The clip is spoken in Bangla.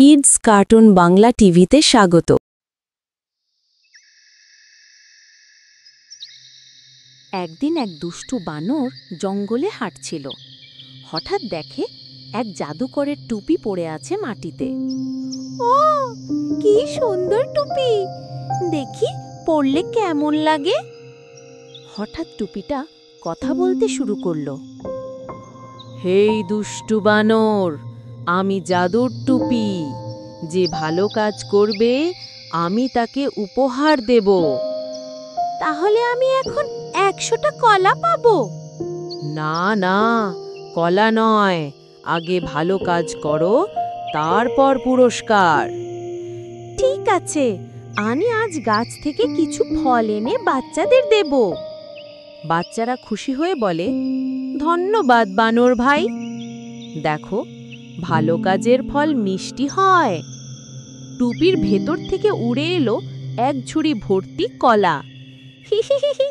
কিডস কার্টুন বাংলা টিভিতে স্বাগত। একদিন এক দুষ্টু বানর জঙ্গলে হাঁটছিল। হঠাৎ দেখে এক জাদুকরের টুপি পড়ে আছে মাটিতে। ও, কি সুন্দর টুপি! দেখি পরলে কেমন লাগে। হঠাৎ টুপিটা কথা বলতে শুরু করলো। হেই দুষ্টু বানর, আমি জাদুর টুপি। যে ভালো কাজ করবে আমি তাকে উপহার দেব। তাহলে আমি এখন 100টা কলা পাবো? না না, কলা নয়, আগে ভালো কাজ করো, তারপর পুরস্কার। ঠিক আছে, আমি আজ গাছ থেকে কিছু ফল এনে বাচ্চাদের দেব। বাচ্চারা খুশি হয়ে বলে, ধন্যবাদ বানর ভাই। দেখো, ভালো কাজের ফল মিষ্টি হয়। টুপির ভেতর থেকে উড়ে এলো এক ঝুড়ি ভর্তি কলা। হি হি হি হি,